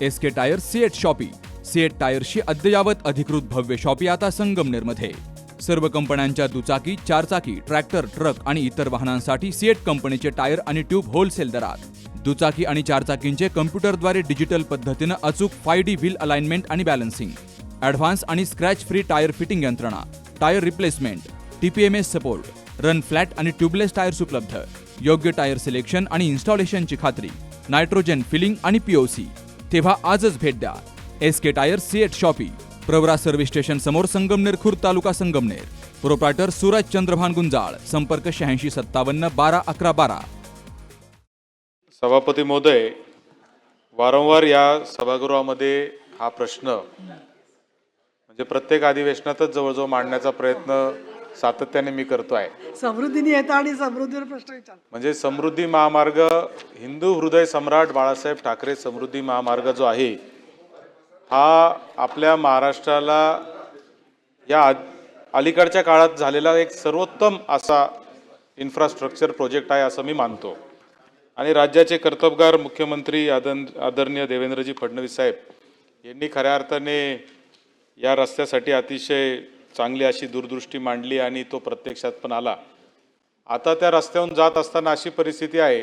SK tyre CEAT shoppe. CEAT टायर्सची अद्ययावत अधिकृत भव्य शॉपी आता संगमनेरमध्ये. सर्व कंपन्यांच्या दुचाकी, चारचाकी, ट्रॅक्टर, ट्रक आणि इतर वाहनांसाठी सिएट कंपनीचे टायर आणि ट्यूब होलसेल दरात. दुचाकी आणि चारचाकींचे कम्प्युटरद्वारे डिजिटल पद्धतीनं अचूक 5D व्हील अलाइनमेंट आणि बॅलन्सिंग, ॲडव्हान्स आणि स्क्रॅच फ्री टायर फिटिंग यंत्रणा, tyre replacement, TPMS support, run flat आणि ट्यूबलेस टायर्स उपलब्ध. योग्य टायर सिलेक्शन आणि इन्स्टॉलेशनची खात्री, नायट्रोजन फिलिंग आणि POC. तेव्हा आजच भेट द्या. SK tyre CEAT shoppe, Pravara service station समोर, संगमनेर खुर्द, तालुका संगमनेर. प्रोप्रायटर सूरज चंद्रभान गुंजाळ. संपर्क 8657 12 11 12. सभापती महोदय, वारंवार या सभागृहामध्ये हा प्रश्न म्हणजे प्रत्येक अधिवेशनातच जवळजवळ मांडण्याचा प्रयत्न सातत्याने मी करतोय. समृद्धीने येतं आणि समृद्धीवर प्रश्न विचार. म्हणजे समृद्धी महामार्ग, हिंदू हृदय सम्राट बाळासाहेब ठाकरे समृद्धी महामार्ग जो आहे, हा आपल्या महाराष्ट्राला या अलीकडच्या काळात झालेला एक सर्वोत्तम असा इन्फ्रास्ट्रक्चर प्रोजेक्ट आहे असं मी मानतो. आणि राज्याचे कर्तबगार मुख्यमंत्री आदरणीय देवेंद्रजी फडणवीस साहेब यांनी खऱ्या अर्थाने या रस्त्यासाठी अतिशय चांगली अशी दूरदृष्टी मांडली आणि तो प्रत्यक्षात पण आला. आता त्या रस्त्यावरून जात असताना अशी परिस्थिती आहे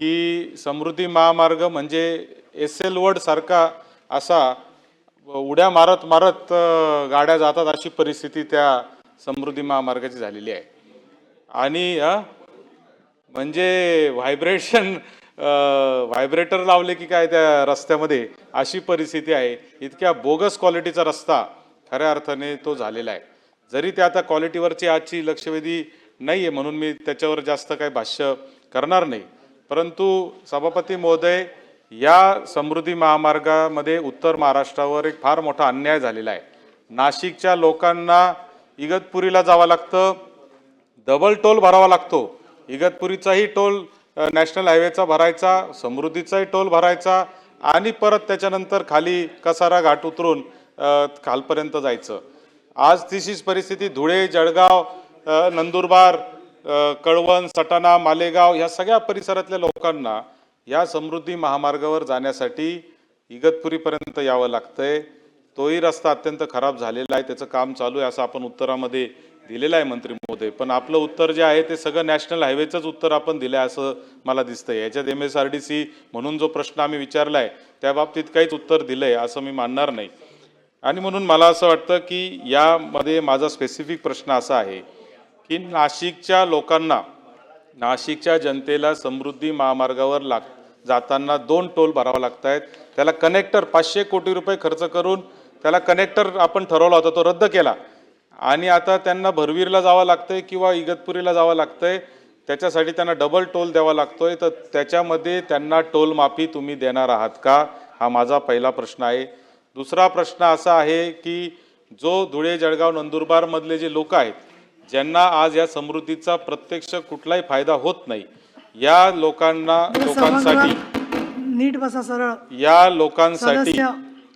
की समृद्धी महामार्ग म्हणजे SL वर्ड सारखा असा उड्या मारत मारत गाड्या जातात अशी परिस्थिती त्या समृद्धी महामार्गाची झालेली आहे. आणि म्हणजे व्हायब्रेटर लावले की काय त्या रस्त्यामध्ये अशी परिस्थिती आहे. इतक्या बोगस क्वालिटीचा रस्ता खऱ्या अर्थाने तो झालेला आहे. जरी ते आता क्वालिटीवरची आजची लक्षवेधी नाही आहे म्हणून मी त्याच्यावर जास्त काही भाष्य करणार नाही, परंतु सभापती महोदय, या समृद्धी महामार्गामध्ये उत्तर महाराष्ट्रावर एक फार मोठा अन्याय झालेला आहे. नाशिकच्या लोकांना इगतपुरीला जावं लागतं, डबल टोल भरावा लागतो. इगतपुरीचाही टोल नॅशनल हायवेचा भरायचा, समृद्धीचाही टोल भरायचा आणि परत त्याच्यानंतर खाली कसारा घाट उतरून खालपर्यंत जायचं. आज तशीच परिस्थिती धुळे, जळगाव, नंदुरबार, कळवण, सटाणा, मालेगाव या सगळ्या परिसरातल्या लोकांना या समृद्धी महामार्गावर जाण्यासाठी इगतपुरीपर्यंत यावं लागतंय. तोही रस्ता अत्यंत खराब झालेला आहे, त्याचं काम चालू आहे असं आपण उत्तरामध्ये दिलेलं आहे मंत्री महोदय. पण आपलं उत्तर जे आहे ते सगळं नॅशनल हायवेचंच उत्तर आपण दिलं आहे असं मला दिसतंय. याच्यात MSRDC म्हणून जो प्रश्न आम्ही विचारला आहे त्या बाबतीत काहीच उत्तर दिलं आहे असं मी मानणार नाही. आणि म्हणून मला असं वाटतं की यामध्ये माझा स्पेसिफिक प्रश्न असा आहे की नाशिकच्या लोकांना, नाशिकच्या जनतेला समृद्धी महामार्गावर जाताना 2 टोल भरावा लागत आहेत. त्याला कनेक्टर 500 कोटी रुपये खर्च करून त्याला कनेक्टर आपण ठरवला होता, तो रद्द केला आणि आता त्यांना भरवीरला जावं लागतंय किंवा इगतपुरीला जावं लागतंय. त्याच्यासाठी त्यांना डबल टोल द्यावा लागतोय. तर त्याच्यामध्ये त्यांना टोल माफी तुम्ही देणार आहात का, हा माझा पहिला प्रश्न आहे. दुसरा प्रश्न असा आहे की जो धुळे, जळगाव, नंदुरबार मधले जे लोक आहेत ज्यांना आज या समृद्धीचा प्रत्यक्ष कुठलाही फायदा होत नाही, या लोकांसाठी नीट बसा सरळ. या लोकांसाठी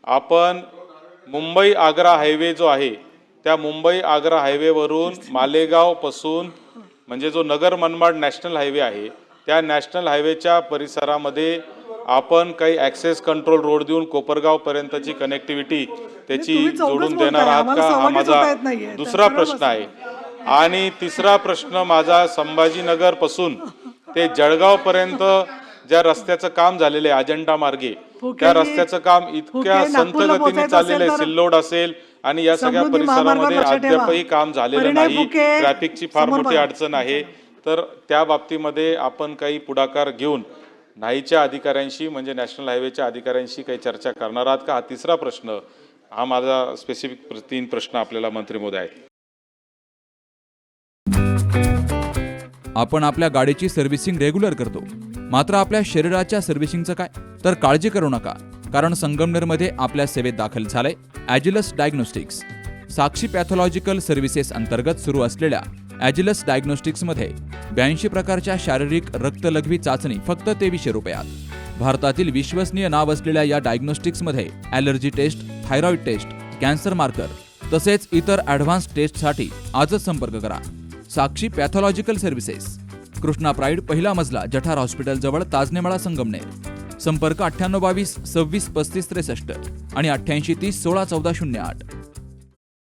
आपण मुंबई आग्रा हायवे जो आहे त्या मुंबई आग्रा हायवेवरून मालेगाव पासून म्हणजे जो नगर मनमाड नॅशनल हायवे आहे त्या नॅशनल हायवेच्या परिसरामध्ये आपण काही ॲक्सेस कंट्रोल रोड देऊन कोपरगाव पर्यंतची कनेक्टिव्हिटी त्याची जोडून देणार आहात का, हा माझा दुसरा प्रश्न आहे. आणि तिसरा प्रश्न माझा, संभाजीनगर पासून ते जळगाव पर्यंत ज्या रस्त्याचं काम झालेलं आहे अजंठा मार्गे, त्या रस्त्याचं काम इतक्या संत गतीने चाललेलं आहे, सिल्लोड असेल आणि या सगळ्या परिसरामध्ये अद्यापही काम झालेलं नाही. ट्रॅफिकची फार मोठी अडचण आहे. तर त्या बाबतीमध्ये आपण काही पुढाकार घेऊन नाहीच्या अधिकाऱ्यांशी म्हणजे नॅशनल हायवेच्या अधिकाऱ्यांशी काही चर्चा करणार आहात का, हा तिसरा प्रश्न. हा माझा स्पेसिफिक 3 प्रश्न आपल्याला मंत्री महोदय आहेत. आपण आपल्या गाडीची सर्व्हिसिंग रेग्युलर करतो, मात्र आपल्या शरीराच्या सर्व्हिसिंगचं काय? तर काळजी करू नका, कारण संगमनेरमध्ये आपल्या सेवेत दाखल झालंय ॲजिलस डायग्नोस्टिक्स. साक्षी पॅथॉलॉजिकल सर्व्हिसेस अंतर्गत सुरू असलेल्या ॲजिलस डायग्नोस्टिक्समध्ये 82 प्रकारच्या शारीरिक रक्तलघवी चाचणी फक्त 2300 रुपयात. भारतातील विश्वसनीय नाव असलेल्या या डायग्नोस्टिक्समध्ये allergy test, thyroid test, cancer marker तसेच इतर ॲडव्हान्स टेस्टसाठी आजच संपर्क करा. Sakshi pathological services, Krishna pride, पहिला मजला, जठार हॉस्पिटल जवळ, ताजनेमाळा, संगमनेर. संपर्क 9822 26 35 63 आणि 88 30 16 14 08.